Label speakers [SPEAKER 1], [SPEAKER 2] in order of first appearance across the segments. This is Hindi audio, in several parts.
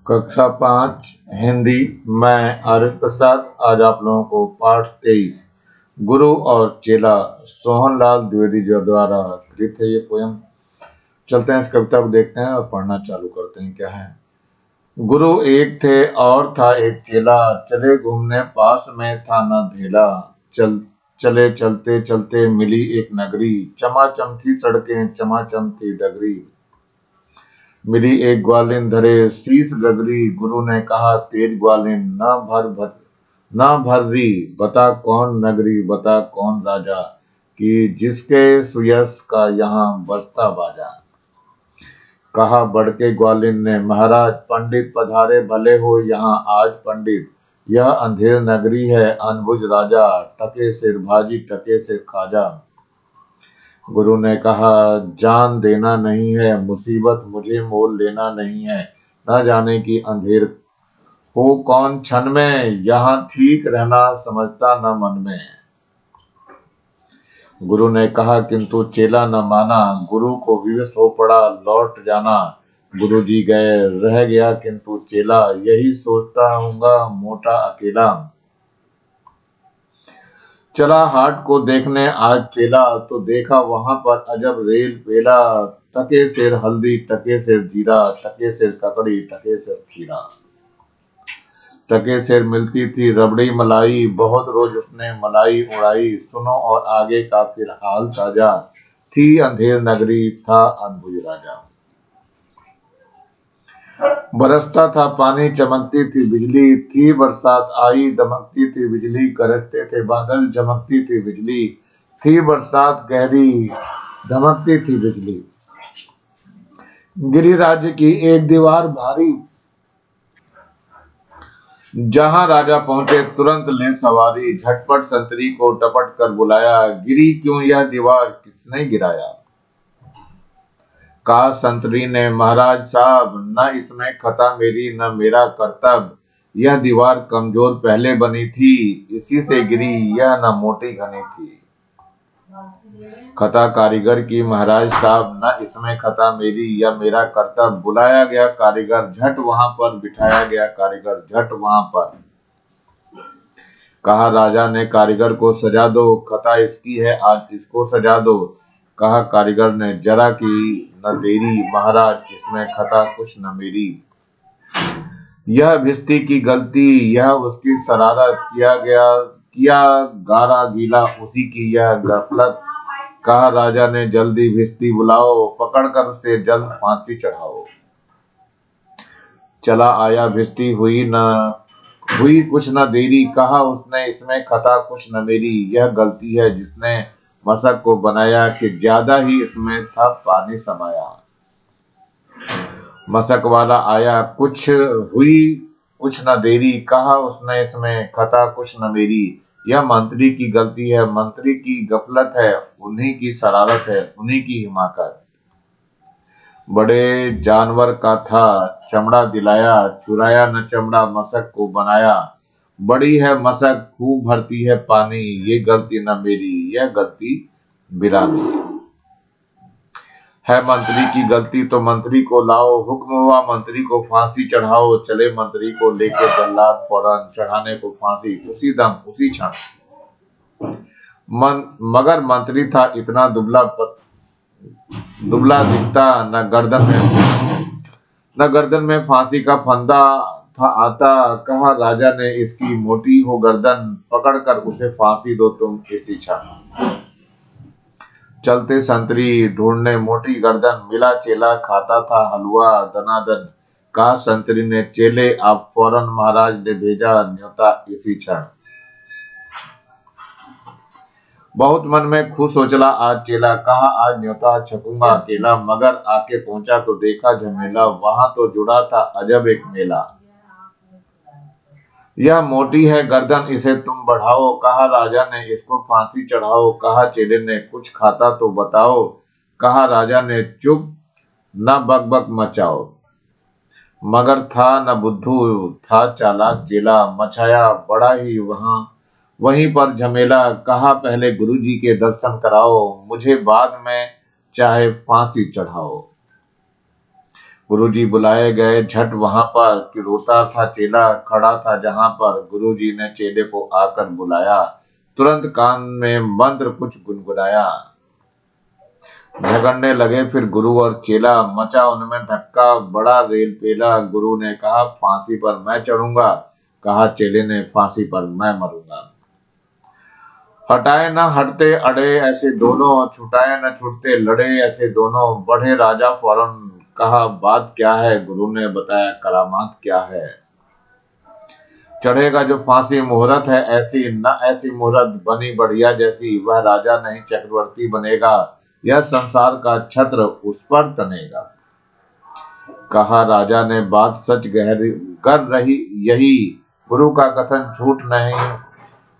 [SPEAKER 1] कक्षा 5 हिंदी। मैं आरिफ प्रसाद। आज आप लोगों को पाठ 23 गुरु और चेला सोहनलाल द्विवेदी जी द्वारा कृत है ये पोयम। चलते हैं इस कविता को देखते हैं और पढ़ना चालू करते हैं। क्या है? गुरु एक थे और था एक चेला, चले घूमने पास में था न धेला। चले चलते चलते मिली एक नगरी, चमाचम थी सड़कें चमाचम थी डगरी। मिली एक ग्वालिन धरे शीस गगरी, गुरु ने कहा तेज ग्वालिन न भर री, बता कौन नगरी बता कौन राजा, कि जिसके सुयस का यहाँ बजता बाजा। कहा बढ़ के ग्वालिन ने महाराज, पंडित पधारे भले हो यहाँ आज पंडित। यह अंधेर नगरी है अनबुझ राजा, टके सिर भाजी टके सिर खाजा। गुरु ने कहा जान देना नहीं है मुसीबत, मुझे मोल लेना नहीं है, न जाने की अंधेर हो कौन क्षण में, यहाँ ठीक रहना समझता न मन में। गुरु ने कहा किंतु चेला न माना, गुरु को विवश हो पड़ा लौट जाना। गुरु जी गए रह गया किंतु चेला, यही सोचता हूँगा मोटा अकेला। चला हाट को देखने आज चेला, तो देखा वहां पर अजब रेल पेला। टके सिर हल्दी टके सिर जीरा, टके सिर ककड़ी टके सिर खीरा। टके सिर मिलती थी रबड़ी मलाई, बहुत रोज उसने मलाई उड़ाई। सुनो और आगे का फिर हाल ताजा, थी अंधेर नगरी था अनबुझ राजा। बरसता था पानी चमकती थी बिजली, थी बरसात आई दमकती थी बिजली। गरजते थे बादल चमकती थी बिजली, थी बरसात गहरी धमकती थी बिजली। गिरिराज की एक दीवार भारी, जहां राजा पहुंचे तुरंत ले सवारी। झटपट संतरी को टपट कर बुलाया, गिरी क्यों यह दीवार किसने गिराया। कहा संतरी ने महाराज साहब, न इसमें खता मेरी न मेरा कर्तव्य। यह दीवार कमजोर पहले बनी थी, इसी से गिरी यह न मोटी घनी थी। खता कारीगर की महाराज साहब, न इसमें खता मेरी या मेरा कर्तव्य। बुलाया गया कारीगर झट वहां पर, बिठाया गया कारीगर झट वहां पर। कहा राजा ने कारीगर को सजा दो, खता इसकी है आज इसको सजा दो। कहा कारीगर ने जरा की न देरी, महाराज इसमें खता कुछ न मेरी। यह भिस्ती की गलती यह उसकी शरारत, किया गारा गीला उसी की यह गफलत। कहा राजा ने जल्दी भिस्ती बुलाओ, पकड़कर उसे जल्द फांसी चढ़ाओ। चला आया भिस्ती हुई कुछ न देरी। कहा उसने इसमें खता कुछ न मेरी, यह गलती है जिसने मशक को बनाया, कि ज्यादा ही इसमें था पानी समाया। मशक वाला आया हुई कुछ न देरी। कहा उसने इसमें खता कुछ न मेरी, यह मंत्री की गलती है मंत्री की गफलत है, उन्हीं की शरारत है उन्हीं की हिमाकत। बड़े जानवर का था चमड़ा दिलाया, चुराया न चमड़ा मशक को बनाया। बड़ी है मशक खूब भरती है पानी, ये गलती न मेरी यह गलती बिरानी। है मंत्री की गलती तो मंत्री को लाओ, हुक्म हुआ मंत्री को फांसी चढ़ाओ। चले मंत्री को लेके जल्लाद फौरन, चढ़ाने को फांसी उसी दम उसी क्षण। मगर मंत्री था इतना दुबला दिखता, न गर्दन में फांसी का फंदा था आता। कहा राजा ने इसकी मोटी हो गर्दन, पकड़कर उसे फांसी दो तुम इसी क्षण। चलते संतरी ढूंढने मोटी गर्दन, मिला चेला खाता था हलवा दनादन। कहा संतरी ने चेले आप फौरन, महाराज ने भेजा न्योता इसी क्षण। बहुत मन में खुश हो चला आज चेला, कहा आज न्योता छपूंगा अकेला। मगर आके पहुंचा तो देखा झमेला, वहां तो जुड़ा था अजब एक मेला। यह मोटी है गर्दन इसे तुम बढ़ाओ, कहा राजा ने इसको फांसी चढ़ाओ। कहा चेले ने कुछ खाता तो बताओ, कहा राजा ने चुप न बकबक मचाओ। मगर था न बुद्धू था चालाक चेला, मचाया बड़ा ही वहीं पर झमेला। कहा पहले गुरुजी के दर्शन कराओ, मुझे बाद में चाहे फांसी चढ़ाओ। गुरुजी बुलाए गए झट वहां पर कि रोता था चेला खड़ा था जहां पर। गुरुजी ने चेले को आकर बुलाया, तुरंत कान में मंत्र कुछ गुनगुनाया। झगड़ने लगे फिर गुरु और चेला, मचा उनमें धक्का बड़ा रेल पेला। गुरु ने कहा फांसी पर मैं चढ़ूंगा, कहा चेले ने फांसी पर मैं मरूंगा। हटाए न हटते अड़े ऐसे दोनों, छुटाए न छुटते लड़े ऐसे दोनों। बढ़े राजा फौरन, कहा बात क्या है। गुरु ने बताया करामात क्या है। चढ़ेगा जो फांसी मुहूर्त है ऐसी, न ऐसी मुहूर्त बनी बढ़िया जैसी। वह राजा नहीं चक्रवर्ती बनेगा, यह संसार का छत्र उस पर तनेगा। कहा राजा ने बात सच गहरी कर रही यही, गुरु का कथन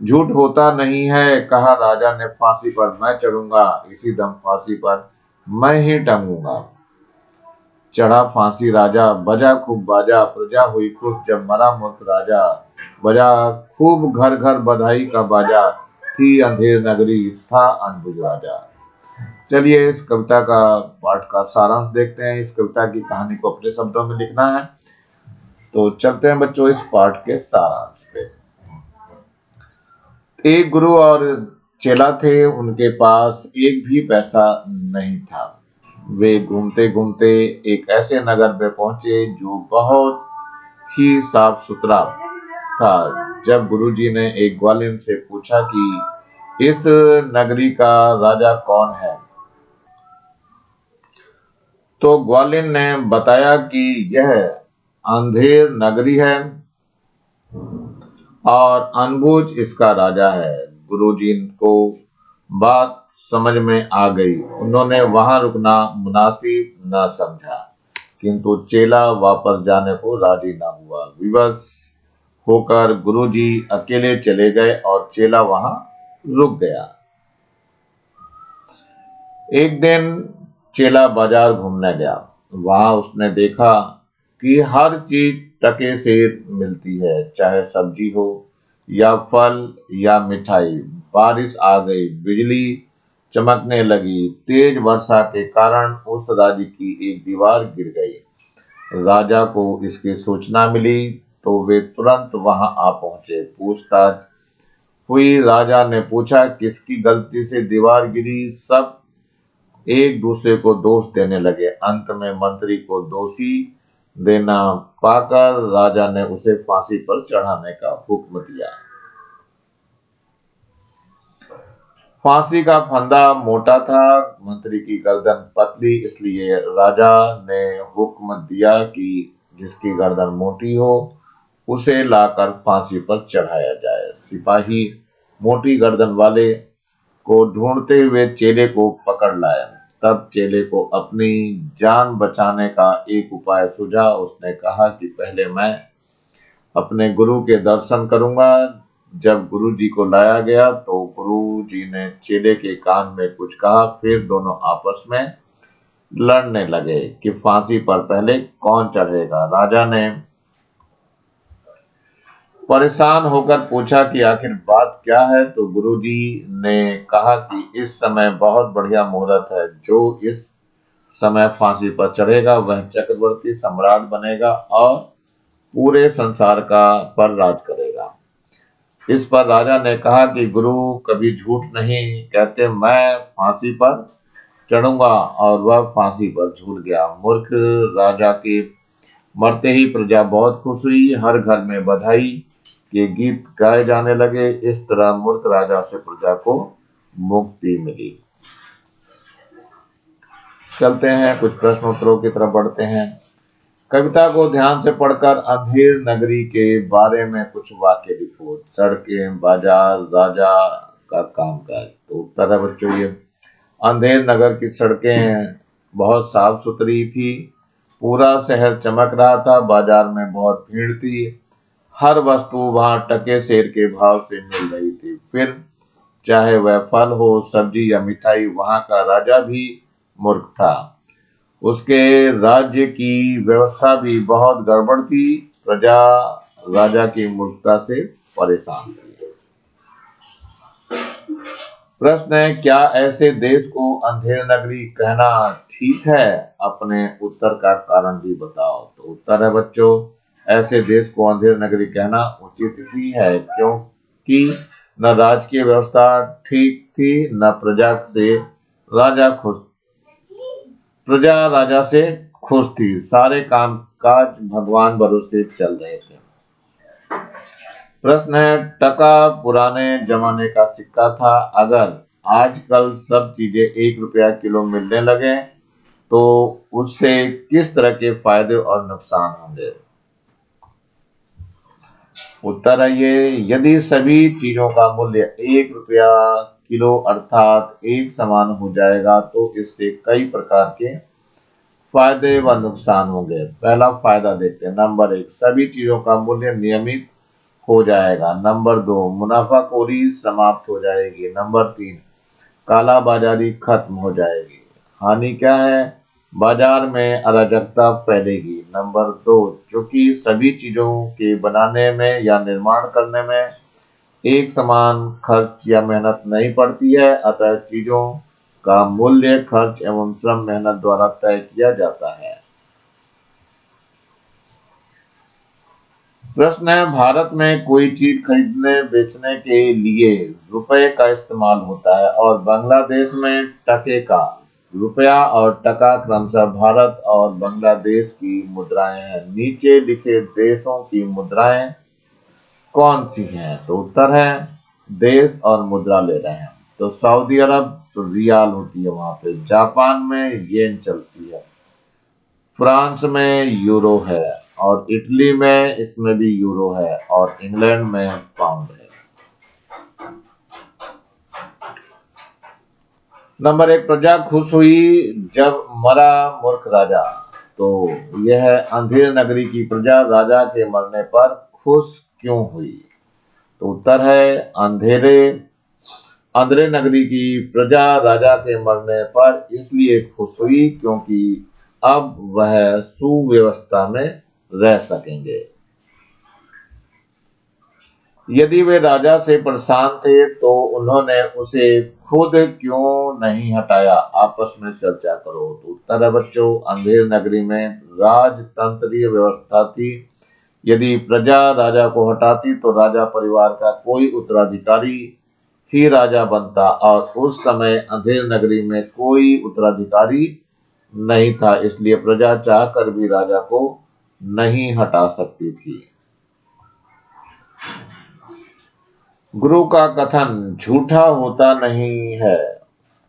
[SPEAKER 1] झूठ होता नहीं है। कहा राजा ने फांसी पर मैं चढ़ूंगा, इसी दम फांसी पर मैं ही टंगूंगा। चढ़ा फांसी राजा, बजा खूब बाजा, प्रजा हुई खुश जब मरा मूर्ख राजा। बजा खूब घर घर बधाई का बाजा, थी अंधेर नगरी था अनबुझ राजा। चलिए इस कविता का पाठ का सारांश देखते हैं। इस कविता की कहानी को अपने शब्दों में लिखना है। तो चलते हैं बच्चों इस पाठ के सारांश पे। एक गुरु और चेला थे, उनके पास एक भी पैसा नहीं था। वे घूमते घूमते एक ऐसे नगर में पहुंचे जो बहुत ही साफ सुथरा था। जब गुरुजी ने एक ग्वालिन से पूछा कि इस नगरी का राजा कौन है, तो ग्वालिन ने बताया कि यह अंधेर नगरी है और अनबुझ इसका राजा है। गुरुजी को बात समझ में आ गई। उन्होंने वहां रुकना मुनासिब न समझा, किंतु चेला वापस जाने को राजी न हुआ। विवश होकर गुरुजी अकेले चले गए और चेला वहां रुक गया। एक दिन चेला बाजार घूमने गया। वहां उसने देखा कि हर चीज टके से मिलती है, चाहे सब्जी हो या फल या मिठाई। बारिश आ गई, बिजली चमकने लगी। तेज वर्षा के कारण उस राज्य की एक दीवार गिर गई। राजा को इसकी सूचना मिली तो वे तुरंत वहां आ पहुंचे। पूछताछ हुई। राजा ने पूछा किसकी गलती से दीवार गिरी। सब एक दूसरे को दोष देने लगे। अंत में मंत्री को दोषी देना पाकर राजा ने उसे फांसी पर चढ़ाने का हुक्म दिया। फांसी का फंदा मोटा था, मंत्री की गर्दन पतली, इसलिए राजा ने हुक्म दिया कि जिसकी गर्दन मोटी हो उसे लाकर फांसी पर चढ़ाया जाए। सिपाही मोटी गर्दन वाले को ढूंढते हुए चेले को पकड़ लाए। तब चेले को अपनी जान बचाने का एक उपाय सूझा। उसने कहा कि पहले मैं अपने गुरु के दर्शन करूंगा। जब गुरु जी को लाया गया तो गुरु जी ने चेले के कान में कुछ कहा, फिर दोनों आपस में लड़ने लगे कि फांसी पर पहले कौन चढ़ेगा। राजा ने परेशान होकर पूछा कि आखिर बात क्या है, तो गुरुजी ने कहा कि इस समय बहुत बढ़िया मुहूर्त है। जो इस समय फांसी पर चढ़ेगा वह चक्रवर्ती सम्राट बनेगा और पूरे संसार का पर राज करेगा। इस पर राजा ने कहा कि गुरु कभी झूठ नहीं कहते, मैं फांसी पर चढ़ूंगा। और वह फांसी पर झूल गया। मूर्ख राजा के मरते ही प्रजा बहुत खुश हुई। हर घर में बधाई के गीत गाए जाने लगे। इस तरह मूर्ख राजा से प्रजा को मुक्ति मिली। चलते हैं कुछ प्रश्न उत्तरों की तरफ बढ़ते हैं। कविता को ध्यान से पढ़कर अंधेर नगरी के बारे में कुछ वाक्य लिखो। सड़कें, बाजार, राजा का कामकाज। तो उत्तर है बच्चों ये, अंधेर नगर की सड़कें बहुत साफ सुथरी थी। पूरा शहर चमक रहा था। बाजार में बहुत भीड़ थी। हर वस्तु वहां टके सेर के भाव से मिल रही थी। फिर चाहे वह फल हो, सब्जी या मिठाई, वहां का राजा भी मूर्ख था। उसके राज्य की व्यवस्था भी बहुत गड़बड़ थी। प्रजा राजा की मूर्खता से परेशान थी। प्रश्न है, क्या ऐसे देश को अंधेर नगरी कहना ठीक है? अपने उत्तर का कारण भी बताओ। तो उत्तर है बच्चों, ऐसे देश को अंधेर नगरी कहना उचित ही है, क्योंकि न राजकीय व्यवस्था ठीक थी, न प्रजा राजा से खुश थी। सारे काम काज भगवान भरोसे चल रहे थे। प्रश्न है, टका पुराने जमाने का सिक्का था। अगर आजकल सब चीजें 1 रुपया किलो मिलने लगे तो उससे किस तरह के फायदे और नुकसान होंगे? उत्तर है ये, यदि सभी चीजों का मूल्य 1 रुपया किलो अर्थात एक समान हो जाएगा तो इससे कई प्रकार के फायदे व नुकसान होंगे। पहला फायदा देखते हैं। नंबर 1, सभी चीजों का मूल्य नियमित हो जाएगा। नंबर 2, मुनाफाखोरी समाप्त हो जाएगी। नंबर 3, काला बाजारी खत्म हो जाएगी। हानि क्या है? बाजार में अराजकता फैलेगी। नंबर 2, चूंकि सभी चीजों के बनाने में या निर्माण करने में एक समान खर्च या मेहनत नहीं पड़ती है, अतः चीजों का मूल्य खर्च एवं श्रम मेहनत द्वारा तय किया जाता है। प्रश्न है, भारत में कोई चीज खरीदने बेचने के लिए रुपए का इस्तेमाल होता है और बांग्लादेश में टके का। रुपया और टका क्रमशः भारत और बांग्लादेश की मुद्राएं हैं। नीचे लिखे देशों की मुद्राएं कौन सी हैं? तो उत्तर है, देश और मुद्रा ले रहे हैं। तो सऊदी अरब तो रियाल होती है वहां पे, जापान में येन चलती है, फ्रांस में यूरो है, और इटली में इसमें भी यूरो है, और इंग्लैंड में पाउंड है। नंबर 1, प्रजा खुश हुई जब मरा मूर्ख राजा। तो यह है, अंधेर नगरी की प्रजा राजा के मरने पर खुश क्यों हुई? तो उत्तर है, अंधेरे नगरी की प्रजा राजा के मरने पर इसलिए खुश हुई क्योंकि अब वह सुव्यवस्था में रह सकेंगे। यदि वे राजा से परेशान थे तो उन्होंने उसे खुद क्यों नहीं हटाया? आपस में चर्चा करो। तो उत्तर है बच्चों, अंधेर नगरी में राजतंत्रीय व्यवस्था थी। यदि प्रजा राजा को हटाती तो राजा परिवार का कोई उत्तराधिकारी ही राजा बनता, और उस समय अंधेर नगरी में कोई उत्तराधिकारी नहीं था, इसलिए प्रजा चाहकर भी राजा को नहीं हटा सकती थी। गुरु का कथन झूठा होता नहीं है।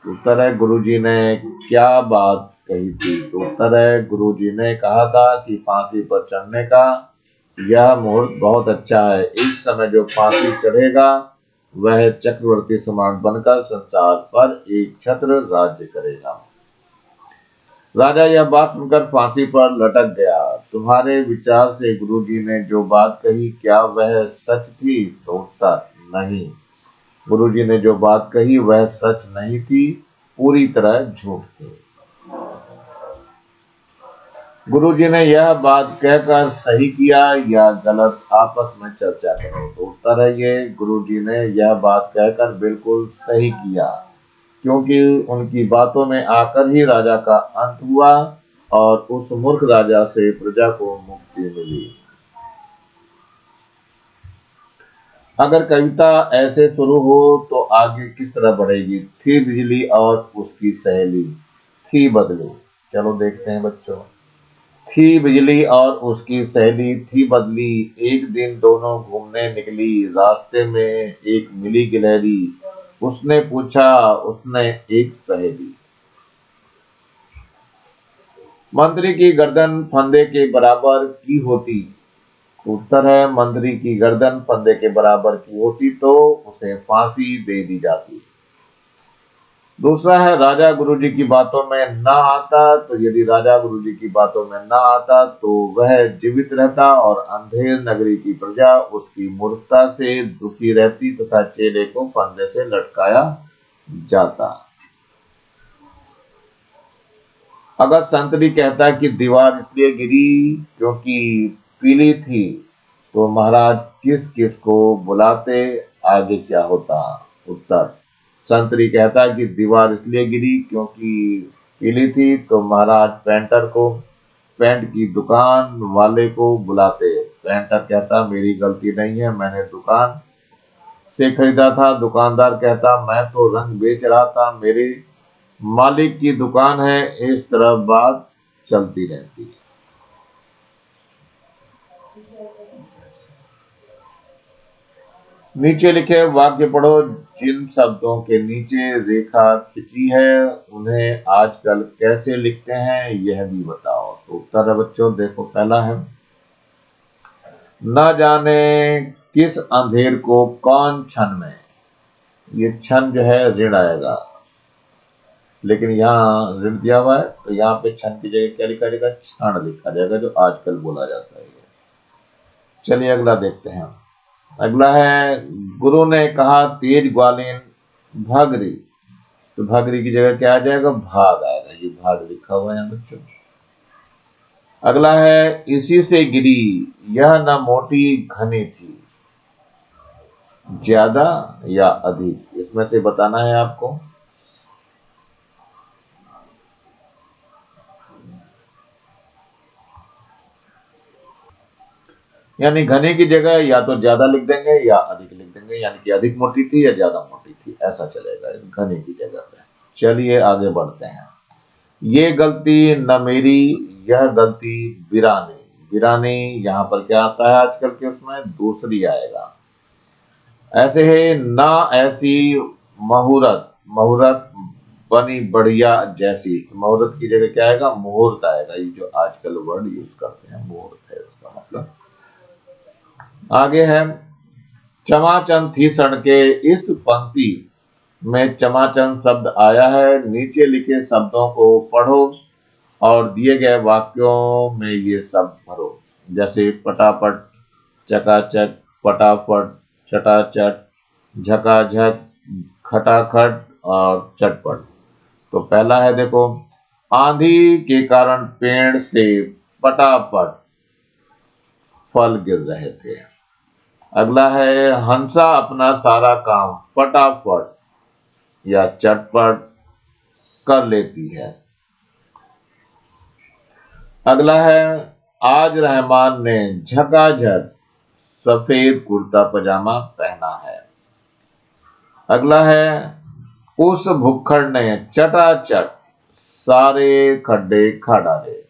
[SPEAKER 1] उत्तर है, गुरुजी ने क्या बात कही थी? तो उत्तर है, गुरुजी ने कहा था कि फांसी पर चढ़ने का यह मुहूर्त बहुत अच्छा है। इस समय जो फांसी चढ़ेगा वह चक्रवर्ती सम्राट बनकर संसार पर एक छत्र राज्य करेगा। राजा यह बात सुनकर फांसी पर लटक गया। तुम्हारे विचार से गुरुजी ने जो बात कही क्या वह सच थी? तो उत्तर, नहीं, गुरुजी ने जो बात कही वह सच नहीं थी, पूरी तरह झूठ थी। गुरुजी ने यह बात कहकर सही किया या गलत? आपस में चर्चा करो। तो उत्तर है ये, गुरुजी ने यह बात कहकर बिल्कुल सही किया, क्योंकि उनकी बातों में आकर ही राजा का अंत हुआ और उस मूर्ख राजा से प्रजा को मुक्ति मिली। अगर कविता ऐसे शुरू हो तो आगे किस तरह बढ़ेगी? थी बिजली और उसकी सहेली, थी बदली। चलो देखते हैं बच्चों। थी बिजली और उसकी सहेली थी बदली, एक दिन दोनों घूमने निकली, रास्ते में एक मिली गिलहरी, उसने पूछा उसने एक सहेली। मंत्री की गर्दन फंदे के बराबर की होती। उत्तर है, मंत्री की गर्दन फंदे के बराबर की होती तो उसे फांसी दे दी जाती। दूसरा है, राजा गुरुजी की बातों में ना आता। तो यदि राजा गुरुजी की बातों में ना आता तो वह जीवित रहता और अंधेर नगरी की प्रजा उसकी मूर्खता से दुखी रहती तथा चेले को फंदे से लटकाया जाता। अगर संतरी कहता कि दीवार इसलिए गिरी क्योंकि पीली थी तो महाराज किस किस को बुलाते? आगे क्या होता? उत्तर, संतरी कहता कि दीवार इसलिए गिरी क्योंकि पीली थी। तो महाराज पेंटर को पेंट की दुकान वाले को बुलाते। पेंटर कहता मेरी गलती नहीं है, मैंने दुकान से खरीदा था। दुकानदार कहता मैं तो रंग बेच रहा था, मेरे मालिक की दुकान है। इस तरह बात चलती रहती है। नीचे लिखे वाक्य पढ़ो। जिन शब्दों के नीचे रेखा खिंची है उन्हें आजकल कैसे लिखते हैं यह भी बताओ। तो उत्तर है बच्चों, देखो पहला है, न जाने किस अंधेर को कौन क्षण में। ये क्षण जो है ऋण आएगा, लेकिन यहाँ ऋण दिया हुआ है तो यहाँ पे क्षण की जगह क्या लिखा जाएगा, क्षण लिखा जाएगा, जो आजकल बोला जाता है। चलिए अगला देखते हैं। अगला है, गुरु ने कहा तेज ग्वालिन भागरी। तो भागरी की जगह क्या आ जाएगा, भाग आएगा। ये भाग लिखा हुआ है बच्चों। अगला है, इसी से गिरी यह न मोटी घनी थी। ज्यादा या अधिक, इसमें से बताना है आपको। यानी घने की जगह या तो ज्यादा लिख देंगे या अधिक लिख देंगे, यानी कि अधिक मोटी थी या ज्यादा मोटी थी, ऐसा चलेगा घने की जगह पे। चलिए आगे बढ़ते हैं। ये गलती न मेरी, यह गलती बिरानी। बिरानी यहाँ पर क्या आता है आजकल के, उसमें दूसरी आएगा। ऐसे है, ना ऐसी मुहूर्त, मुहूर्त बनी बढ़िया जैसी। मुहूर्त की जगह क्या आएगा, मुहूर्त आएगा। ये जो आजकल वर्ड यूज करते हैं मुहूर्त है उसका मतलब। आगे है, चमाचम थी सड़के। इस पंक्ति में चमाचम शब्द आया है। नीचे लिखे शब्दों को पढ़ो और दिए गए वाक्यों में ये शब्द भरो। जैसे पटापट, चकाचक, फटाफट, चटाचट, झकाझक, खटाखट और चटपट। तो पहला है देखो, आंधी के कारण पेड़ से पटापट फल गिर रहे थे। अगला है, हंसा अपना सारा काम फटाफट या चटपट कर लेती है। अगला है, आज रहमान ने झकाझक सफेद कुर्ता पजामा पहना है। अगला है, उस भुक्खड़ ने चटाचट सारे खड्डे खा डाले।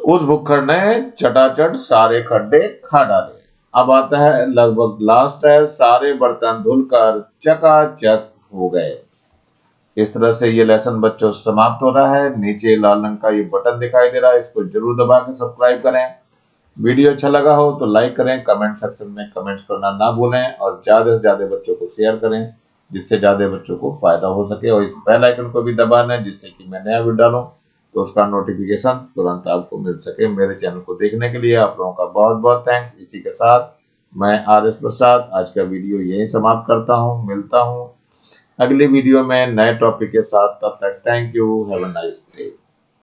[SPEAKER 1] उस भुक्खड़ ने चटाचट सारे खड्डे खा डाले। अब आता है लगभग लास्ट है, सारे बर्तन धुलकर चकाचक हो गए। इस तरह से ये लेसन बच्चों समाप्त हो रहा है। नीचे लाल रंग का ये बटन दिखाई दे रहा है, इसको जरूर दबा के सब्सक्राइब करें। वीडियो अच्छा लगा हो तो लाइक करें, कमेंट सेक्शन में कमेंट्स करना ना भूलें और ज्यादा से ज्यादा बच्चों को शेयर करें, जिससे ज्यादा बच्चों को फायदा हो सके। और इस बेल आइकन को भी दबाना है, जिससे कि मैं नया वीडियो डालूं तो उसका नोटिफिकेशन तुरंत आपको मिल सके। मेरे चैनल को देखने के लिए आप लोगों का बहुत बहुत थैंक्स। इसी के साथ मैं RS प्रसाद आज का वीडियो यहीं समाप्त करता हूँ। मिलता हूँ अगले वीडियो में नए टॉपिक के साथ। तब तक thank you, have a nice day.